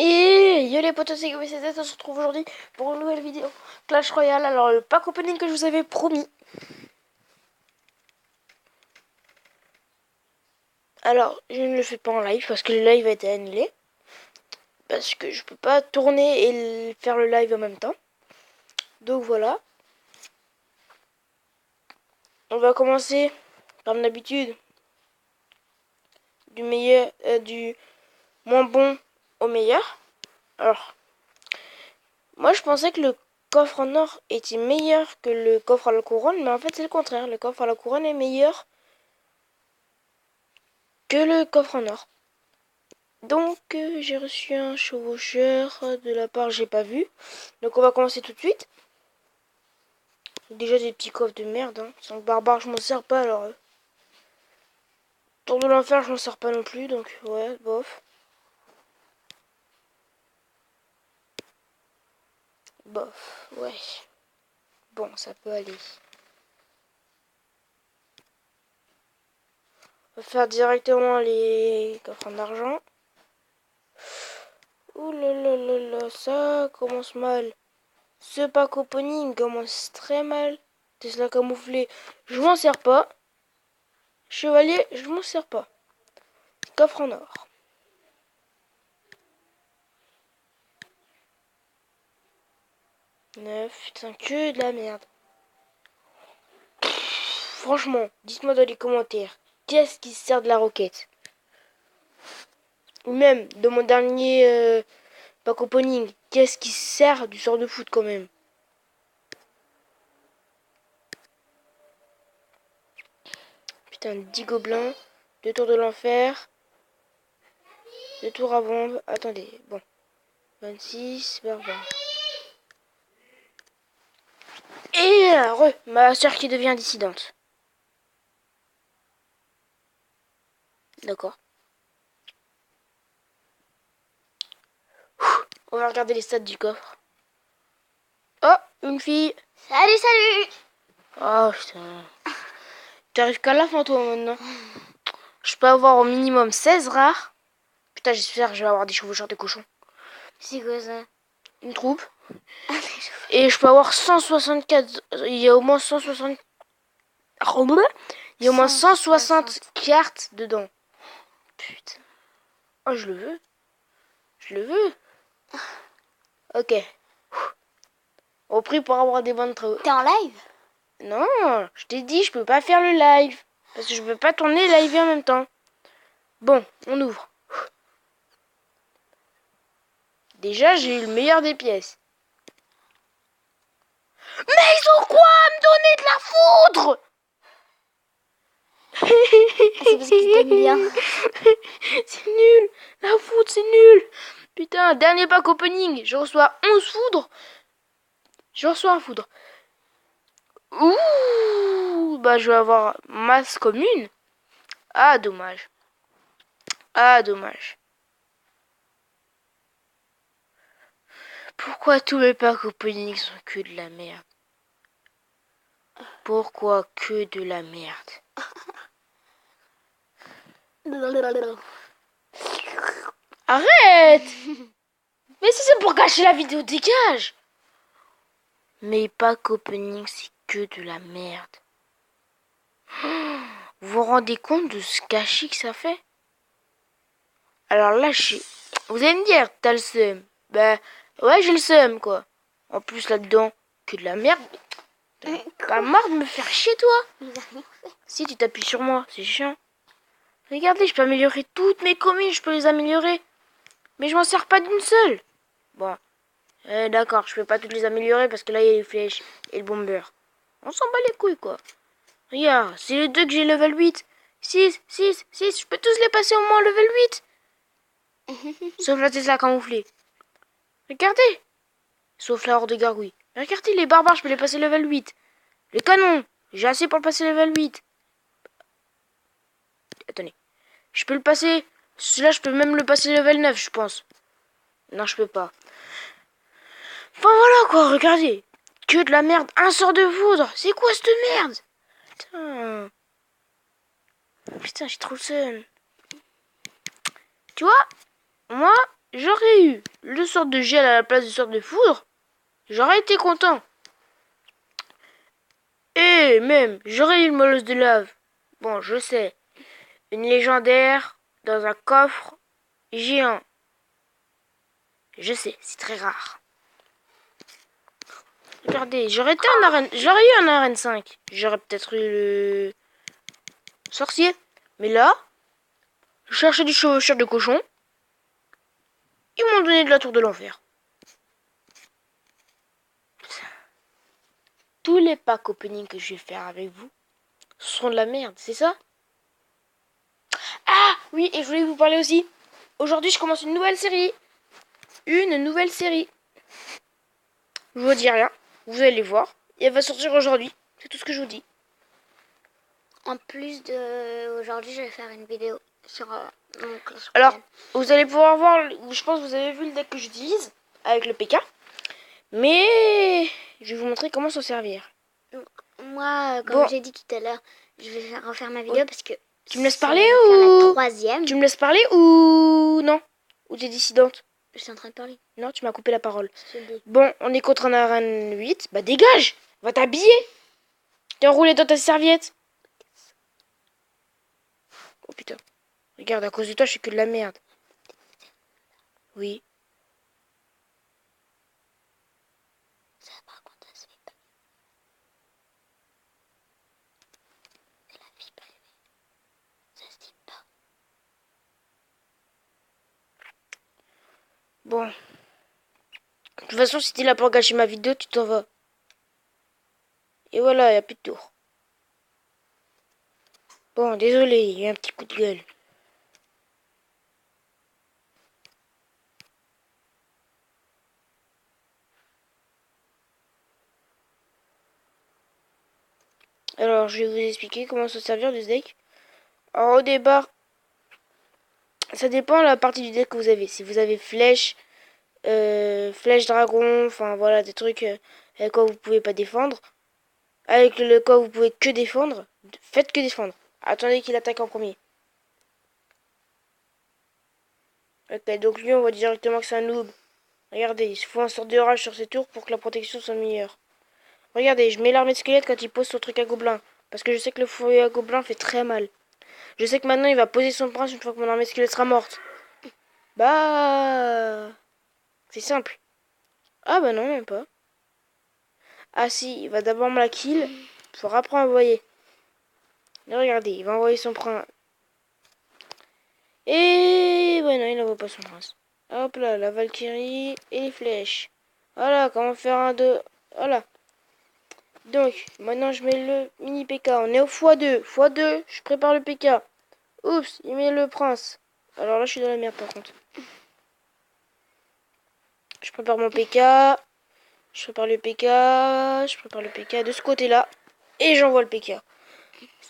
Et yo les potos, c'est GoBCZ, on se retrouve aujourd'hui pour une nouvelle vidéo Clash Royale. Alors le pack opening que je vous avais promis. Alors je ne le fais pas en live parce que le live a été annulé. Parce que je peux pas tourner et faire le live en même temps. Donc voilà. On va commencer comme d'habitude. Du meilleur, du moins bon au meilleur. Alors, moi je pensais que le coffre en or était meilleur que le coffre à la couronne, mais en fait c'est le contraire. Le coffre à la couronne est meilleur que le coffre en or. Donc j'ai reçu un chevaucheur de la part j'ai pas vu. Donc on va commencer tout de suite. Déjà des petits coffres de merde. Hein. Sans le barbare je m'en sers pas alors. Tour de l'enfer je m'en sers pas non plus donc ouais bof. Bof ouais. Bon ça peut aller. On va faire directement les coffres en argent. Ouh là là là là, ça commence mal. Ce pack opening commence très mal. Tesla camouflé, je m'en sers pas. Chevalier, je m'en sers pas. Coffre en or. Putain, que de la merde. Franchement, dites-moi dans les commentaires, qu'est-ce qui se sert de la roquette? Ou même, de mon dernier pack opening, qu'est-ce qui se sert du sort de foot quand même? Putain, 10 gobelins, 2 tours de l'enfer, 2 tours à bombe. Attendez, bon. 26, barbare. Et ma soeur qui devient dissidente. D'accord. On va regarder les stats du coffre. Oh, une fille. Salut, salut. Oh putain. T'arrives qu'à la fin toi maintenant. Je peux avoir au minimum 16 rares. Putain, j'espère que je vais avoir des chevaucheurs de cochons. C'est quoi ça? Une troupe. Et je peux avoir 164. Il y a au moins 160. Il y a au moins 160 cartes dedans. Putain. Oh, je le veux. Je le veux. Ok. Au prix pour avoir des bonnes trouves. T'es en live? Non, je t'ai dit, je peux pas faire le live. Parce que je peux pas tourner et live en même temps. Bon, on ouvre. Déjà, j'ai eu le meilleur des pièces. Mais ils ont quoi à me donner de la foudre? C'est parce qu'ils t'aiment bien. C'est nul. La foudre, c'est nul. Putain, dernier pack opening. Je reçois 11 foudres. Je reçois un foudre. Ouh, bah je vais avoir masse commune. Ah, dommage. Ah, dommage. Pourquoi tous mes packs opening sont que de la merde? Pourquoi que de la merde? Arrête! Mais si c'est pour cacher la vidéo, dégage! Mes packs opening, c'est que de la merde. Vous vous rendez compte de ce gâchis que ça fait? Alors là, vous allez me dire, t'as le seum. Ben, ouais, j'ai le seum, quoi. En plus, là-dedans, que de la merde. T'as pas marre de me faire chier, toi? Si, tu t'appuies sur moi, c'est chiant. Regardez, je peux améliorer toutes mes communes, je peux les améliorer. Mais je m'en sers pas d'une seule. Bon, d'accord, je peux pas toutes les améliorer parce que là, il y a les flèches et le bomber. On s'en bat les couilles, quoi. Regarde, c'est les deux que j'ai level 8. 6, 6, 6, je peux tous les passer au moins level 8. Sauf la Tesla camouflée. Regardez. Sauf la horde de gargouilles. Regardez, les barbares, je peux les passer level 8. Les canons, j'ai assez pour le passer level 8. Attendez. Je peux le passer. Celui-là, je peux même le passer level 9, je pense. Non, je peux pas. Enfin voilà quoi, regardez. Que de la merde. Un sort de foudre. C'est quoi cette merde? Putain. Putain, j'ai trop le seum. Tu vois, moi, j'aurais eu le sort de gel à la place du sort de foudre, j'aurais été content. Et même, j'aurais eu une molosse de lave. Bon, je sais. Une légendaire dans un coffre géant. Je sais, c'est très rare. Regardez, j'aurais eu un arène 5. J'aurais peut-être eu le sorcier. Mais là, je cherchais des chevaucheurs de cochon. Ils m'ont donné de la tour de l'enfer. Tous les packs opening que je vais faire avec vous seront de la merde, c'est ça? Ah oui, et je voulais vous parler aussi. Aujourd'hui, je commence une nouvelle série. Une nouvelle série. Je vous dis rien. Vous allez voir. Et elle va sortir aujourd'hui. C'est tout ce que je vous dis. En plus de aujourd'hui, je vais faire une vidéo sur mon Clash Alors, Royale. vous allez pouvoir voir. Je pense que vous avez vu le deck que j'utilise avec le PK. Mais je vais vous montrer comment s'en servir. Moi, comme Bon. j'ai dit tout à l'heure, je vais refaire ma vidéo parce que Tu me laisses ça parler va faire ou la troisième. Tu me laisses parler ou non? Ou t'es dissidente? Je suis en train de parler. Non, tu m'as coupé la parole. Je te dis. Bon, on est contre un arène 8. Bah dégage. Va t'habiller. T'es enroulé dans ta serviette. Oh putain. Regarde, à cause de toi, je fais que de la merde. Oui. Ça, par contre, ça se fait pas. C'est la vie privée. Ça se dit pas. Bon. De toute façon, si t'es là pour gâcher ma vidéo, tu t'en vas. Et voilà, y a plus de tour. Bon, désolé, il y a un petit coup de gueule. Alors, je vais vous expliquer comment se servir du deck. Alors, au départ, ça dépend de la partie du deck que vous avez. Si vous avez flèche, flèche dragon, enfin voilà, des trucs avec quoi vous pouvez pas défendre. Avec le quoi vous pouvez que défendre, faites que défendre. Attendez qu'il attaque en premier. Ok, donc lui, on voit directement que c'est un noob. Regardez, il se fout un sort de rage sur ses tours pour que la protection soit meilleure. Regardez, je mets l'armée de squelette quand il pose son truc à gobelin. Parce que je sais que le fouet à gobelin fait très mal. Je sais que maintenant il va poser son prince une fois que mon armée de squelette sera morte. Bah... C'est simple. Ah bah non, même pas. Ah si, il va d'abord me la kill. Pour après envoyer. Et regardez, il va envoyer son prince. Et bah non, il n'envoie pas son prince. Hop là, la Valkyrie et les flèches. Voilà, comment faire un 2. Voilà. Donc, maintenant je mets le mini PK. On est au x2. x2, je prépare le PK. Oups, il met le prince. Alors là, je suis dans la merde par contre. Je prépare mon PK. Je prépare le PK. Je prépare le PK de ce côté-là. Et j'envoie le PK.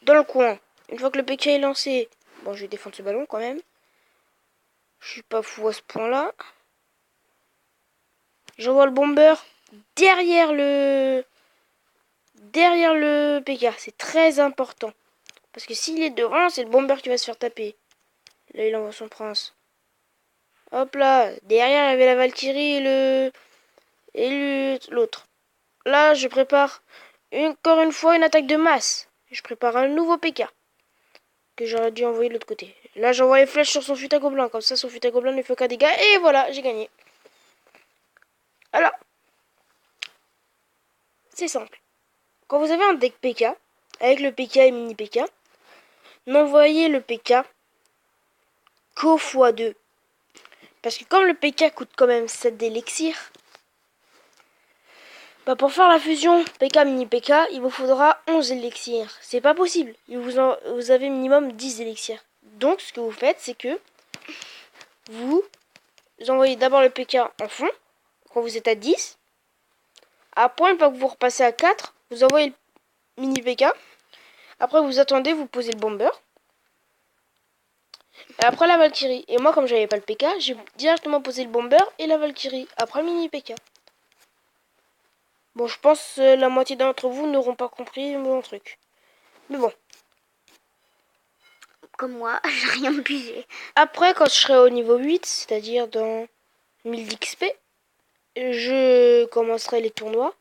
Dans le coin. Une fois que le PK est lancé. Bon, je vais défendre ce ballon quand même. Je suis pas fou à ce point-là. J'envoie le bomber derrière le PK. C'est très important. Parce que s'il est devant, c'est le bomber qui va se faire taper. Là, il envoie son prince. Hop là. Derrière, il y avait la Valkyrie et l'autre. Là, je prépare encore une fois une attaque de masse. Je prépare un nouveau PK. Que j'aurais dû envoyer de l'autre côté. Là, j'envoie les flèches sur son fut à gobelin. Comme ça, son fut à gobelin ne fait qu'un dégât. Et voilà, j'ai gagné. Alors, c'est simple. Quand vous avez un deck PK, avec le PK et mini PK, n'envoyez le PK qu'au x2. Parce que comme le PK coûte quand même 7 d'élixir, bah pour faire la fusion PK mini PK, il vous faudra 11 élixirs. C'est pas possible. Vous avez minimum 10 élixirs. Donc ce que vous faites, c'est que vous envoyez d'abord le PK en fond, quand vous êtes à 10. Après, une fois que vous repassez à 4, vous envoyez le mini PK. Après, vous attendez, vous posez le bomber. Et après la Valkyrie. Et moi, comme j'avais pas le PK, j'ai directement posé le bomber et la Valkyrie. Après le mini PK. Bon, je pense que la moitié d'entre vous n'auront pas compris mon truc. Mais bon. Comme moi, j'ai rien pigé. Après, quand je serai au niveau 8, c'est-à-dire dans 1000 d'XP, je commencerai les tournois.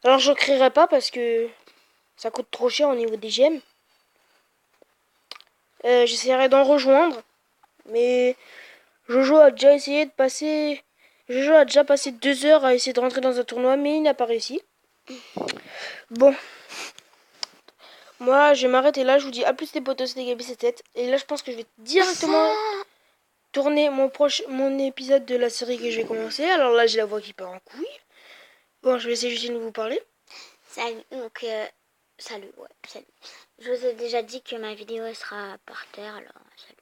Alors je créerai pas parce que ça coûte trop cher au niveau des gemmes. J'essaierai d'en rejoindre. Mais Jojo a déjà essayé de passer... Jojo a déjà passé 2 heures à essayer de rentrer dans un tournoi, mais il n'a pas réussi. Bon. Moi, je vais m'arrêter là. Je vous dis à plus les potos, c'était Gabi 77. Et là, je pense que je vais directement tourner mon épisode de la série que je vais commencer. Alors là, j'ai la voix qui part en couille. Bon, je vais essayer Justine de vous parler. Salut, donc, salut, ouais, salut. Je vous ai déjà dit que ma vidéo sera par terre, alors salut.